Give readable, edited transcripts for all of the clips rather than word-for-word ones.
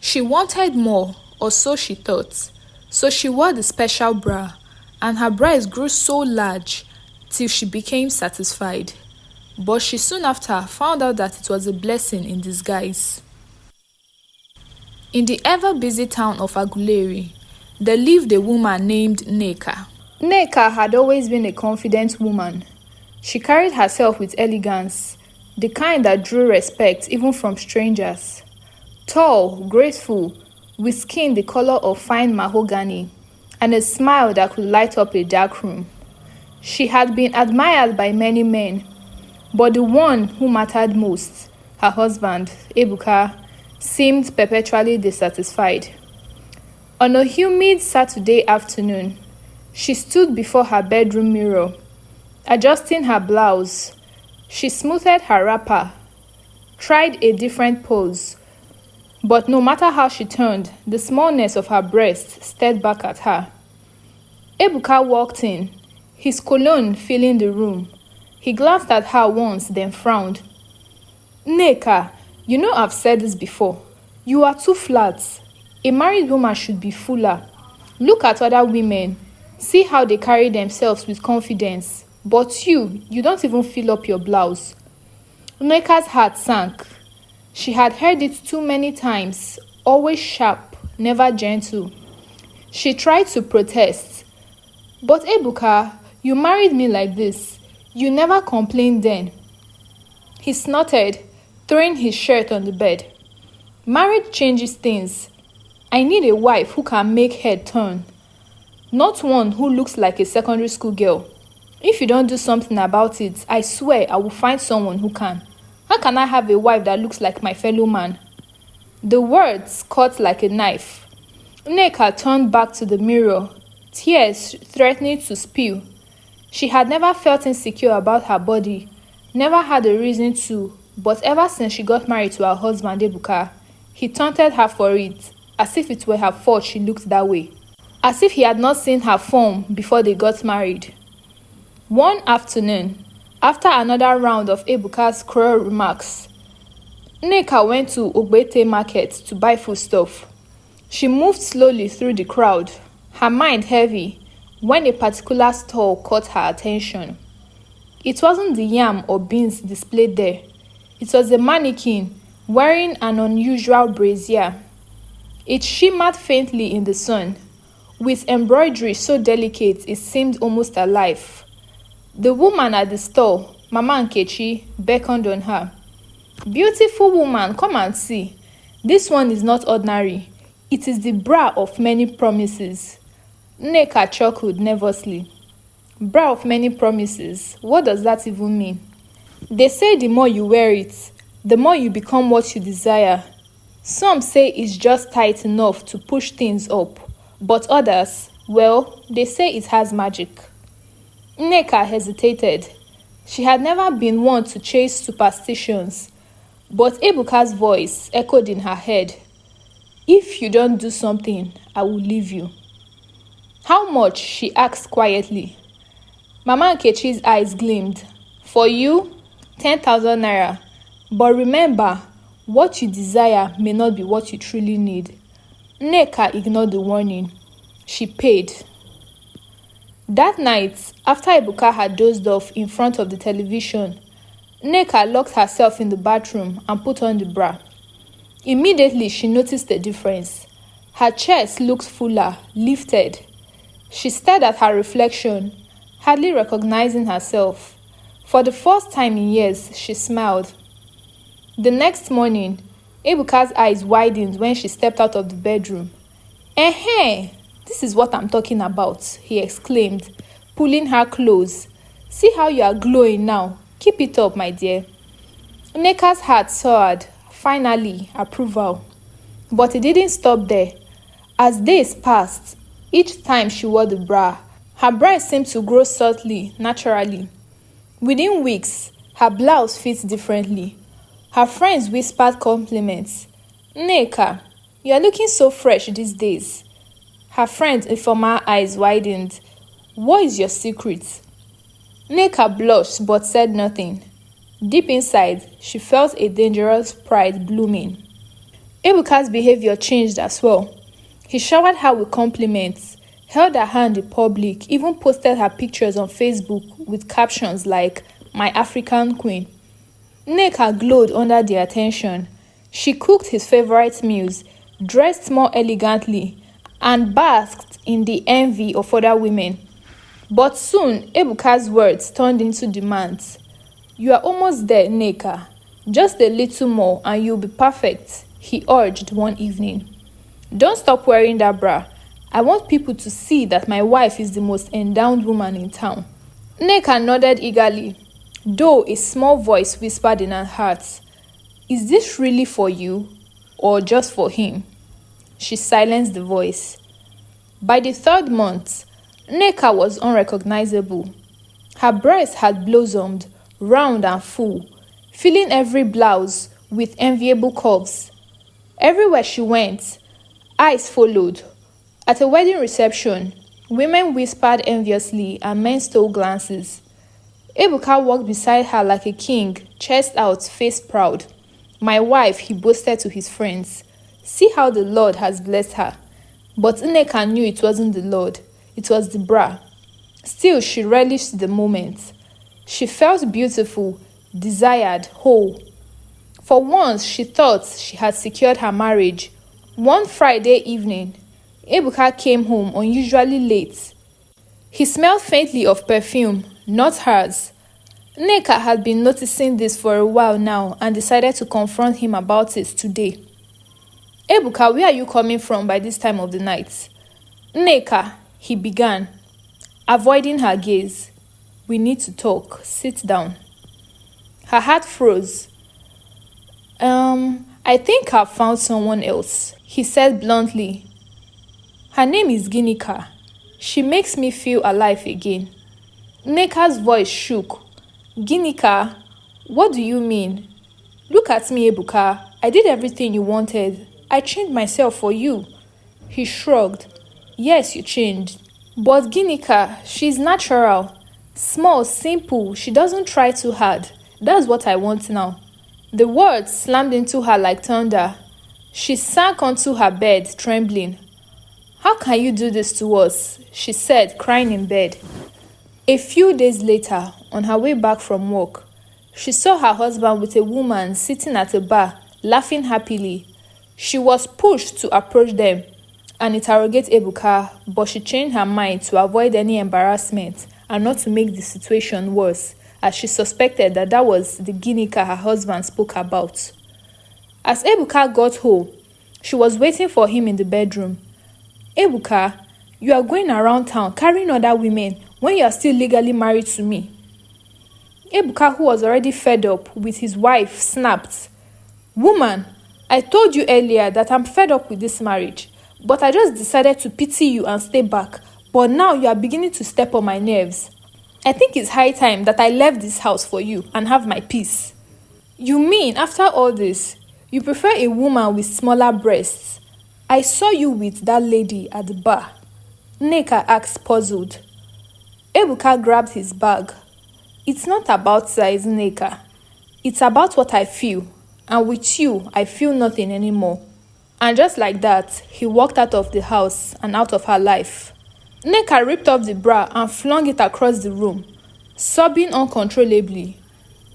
She wanted more, or so she thought, so she wore the special bra, and her breasts grew so large till she became satisfied. But she soon after found out that it was a blessing in disguise. In the ever-busy town of Aguleri, there lived a woman named Nneka. Nneka had always been a confident woman. She carried herself with elegance, the kind that drew respect even from strangers. Tall, graceful, with skin the color of fine mahogany, and a smile that could light up a dark room. She had been admired by many men, but the one who mattered most, her husband, Ebuka, seemed perpetually dissatisfied. On a humid Saturday afternoon, she stood before her bedroom mirror, adjusting her blouse. She smoothed her wrapper, tried a different pose, but no matter how she turned, the smallness of her breast stared back at her. Ebuka walked in, his cologne filling the room. He glanced at her once, then frowned. Nneka, you know I've said this before. You are too flat. A married woman should be fuller. Look at other women. See how they carry themselves with confidence. But you don't even fill up your blouse. Nneka's heart sank. She had heard it too many times, always sharp, never gentle. She tried to protest. But Ebuka, you married me like this. You never complained then. He snorted, throwing his shirt on the bed. Marriage changes things. I need a wife who can make head turn. Not one who looks like a secondary school girl. If you don't do something about it, I swear I will find someone who can. How can I have a wife that looks like my fellow man? The words cut like a knife. Nneka turned back to the mirror, tears threatening to spill. She had never felt insecure about her body, never had a reason to, but ever since she got married to her husband Ebuka, he taunted her for it, as if it were her fault she looked that way, as if he had not seen her form before they got married. One afternoon, after another round of Ebuka's cruel remarks, Nneka went to Ogbete market to buy foodstuff. She moved slowly through the crowd, her mind heavy, when a particular stall caught her attention. It wasn't the yam or beans displayed there. It was a mannequin wearing an unusual brassiere. It shimmered faintly in the sun, with embroidery so delicate it seemed almost alive. The woman at the stall, Mama Nkechi, beckoned on her. Beautiful woman, come and see. This one is not ordinary. It is the bra of many promises. Nneka chuckled nervously. Bra of many promises, what does that even mean? They say the more you wear it, the more you become what you desire. Some say it's just tight enough to push things up, but others, well, they say it has magic. Nneka hesitated. She had never been one to chase superstitions, but Ebuka's voice echoed in her head. If you don't do something, I will leave you. How much? She asked quietly. Mama Nkechi's eyes gleamed. For you, 10,000 naira. But remember, what you desire may not be what you truly need. Nneka ignored the warning. She paid. That night, after Ebuka had dozed off in front of the television, Nneka locked herself in the bathroom and put on the bra. Immediately, she noticed the difference. Her chest looked fuller, lifted. She stared at her reflection, hardly recognizing herself. For the first time in years, she smiled. The next morning, Ebuka's eyes widened when she stepped out of the bedroom. "Eh, this is what I'm talking about," he exclaimed, pulling her close. "See how you are glowing now. Keep it up, my dear." Nneka's heart soared, finally, approval. But it didn't stop there. As days passed, each time she wore the bra, her breast seemed to grow subtly, naturally. Within weeks, her blouse fit differently. Her friends whispered compliments. "Nneka, you are looking so fresh these days." Her friend's informal eyes widened. "What is your secret?" Nneka blushed but said nothing. Deep inside, she felt a dangerous pride blooming. Ebuka's behavior changed as well. He showered her with compliments, held her hand in public, even posted her pictures on Facebook with captions like, "My African Queen." Nneka glowed under the attention. She cooked his favorite meals, dressed more elegantly, and basked in the envy of other women. But soon, Ebuka's words turned into demands. "You are almost there, Nneka. Just a little more and you'll be perfect," he urged one evening. "Don't stop wearing that bra. I want people to see that my wife is the most endowed woman in town." Nneka nodded eagerly, though a small voice whispered in her heart, "Is this really for you or just for him?" She silenced the voice. By the third month, Nneka was unrecognizable. Her breasts had blossomed, round and full, filling every blouse with enviable curves. Everywhere she went, eyes followed. At a wedding reception, women whispered enviously and men stole glances. Ebuka walked beside her like a king, chest out, face proud. "My wife," he boasted to his friends. "See how the Lord has blessed her." But Nneka knew it wasn't the Lord, it was the bra. Still, she relished the moment. She felt beautiful, desired, whole. For once, she thought she had secured her marriage. One Friday evening, Ebuka came home unusually late. He smelled faintly of perfume, not hers. Nneka had been noticing this for a while now and decided to confront him about it today. "Ebuka, where are you coming from by this time of the night?" "Nneka," he began, avoiding her gaze. "We need to talk. Sit down." Her heart froze. I think I've found someone else," he said bluntly. "Her name is Ginika. She makes me feel alive again." Nneka's voice shook. "Ginika? What do you mean? Look at me, Ebuka. I did everything you wanted. I changed myself for you." He shrugged. "Yes, you changed. But Ginika, she's natural. Small, simple. She doesn't try too hard. That's what I want now." The words slammed into her like thunder. She sank onto her bed, trembling. "How can you do this to us?" she said, crying in bed. A few days later, on her way back from work, she saw her husband with a woman sitting at a bar, laughing happily. She was pushed to approach them and interrogate Ebuka, but she changed her mind to avoid any embarrassment and not to make the situation worse, as she suspected that was the Ginika her husband spoke about. As Ebuka got home, she was waiting for him in the bedroom. "Ebuka, you are going around town carrying other women when you are still legally married to me." Ebuka, who was already fed up with his wife, snapped. "Woman, I told you earlier that I'm fed up with this marriage, but I just decided to pity you and stay back. But now you are beginning to step on my nerves. I think it's high time that I left this house for you and have my peace." "You mean after all this, you prefer a woman with smaller breasts? I saw you with that lady at the bar," Nneka asked, puzzled. Ebuka grabbed his bag. "It's not about size, Nneka. It's about what I feel. And with you, I feel nothing anymore." And just like that, he walked out of the house and out of her life. Nneka ripped off the bra and flung it across the room, sobbing uncontrollably.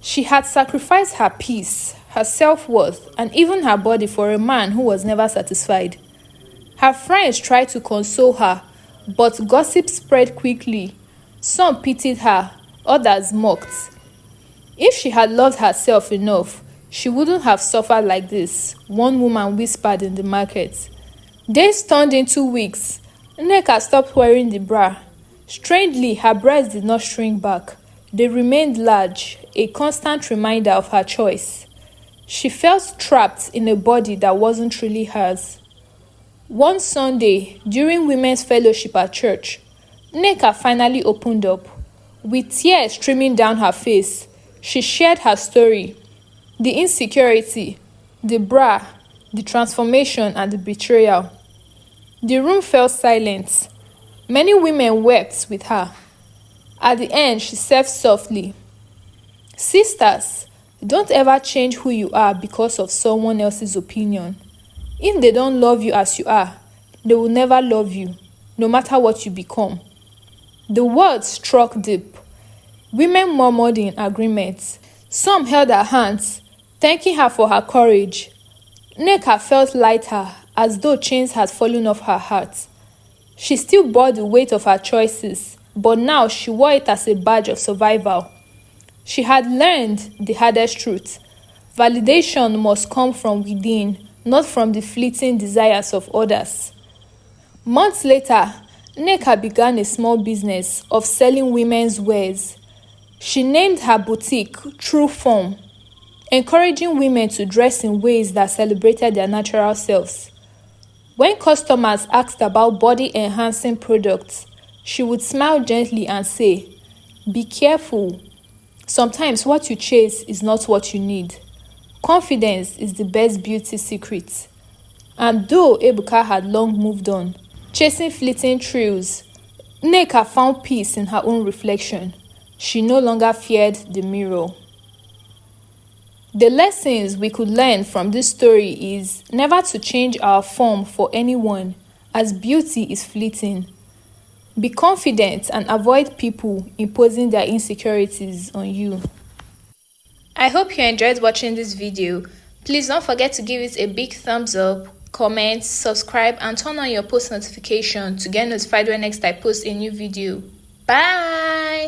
She had sacrificed her peace, her self-worth, and even her body for a man who was never satisfied. Her friends tried to console her, but gossip spread quickly. Some pitied her, others mocked. If she had loved herself enough, she wouldn't have suffered like this, one woman whispered in the market. Days turned into weeks. Nneka stopped wearing the bra. Strangely, her breasts did not shrink back. They remained large, a constant reminder of her choice. She felt trapped in a body that wasn't truly hers. One Sunday, during women's fellowship at church, Nneka finally opened up. With tears streaming down her face, she shared her story. The insecurity, the bra, the transformation, and the betrayal. The room fell silent. Many women wept with her. At the end, she said softly, "Sisters, don't ever change who you are because of someone else's opinion. If they don't love you as you are, they will never love you, no matter what you become. The words struck deep. Women murmured in agreement. Some held her hands, thanking her for her courage. Nneka felt lighter, as though chains had fallen off her heart. She still bore the weight of her choices, but now she wore it as a badge of survival. She had learned the hardest truth. Validation must come from within, not from the fleeting desires of others. Months later, Nneka began a small business of selling women's wares. She named her boutique True Form, encouraging women to dress in ways that celebrated their natural selves. When customers asked about body-enhancing products, she would smile gently and say, "Be careful. Sometimes what you chase is not what you need. Confidence is the best beauty secret." And though Ebuka had long moved on, chasing fleeting thrills, Nneka found peace in her own reflection. She no longer feared the mirror. The lessons we could learn from this story is never to change our form for anyone, as beauty is fleeting. Be confident and avoid people imposing their insecurities on you. I hope you enjoyed watching this video. Please don't forget to give it a big thumbs up, comment, subscribe, and turn on your post notification to get notified when next I post a new video. Bye!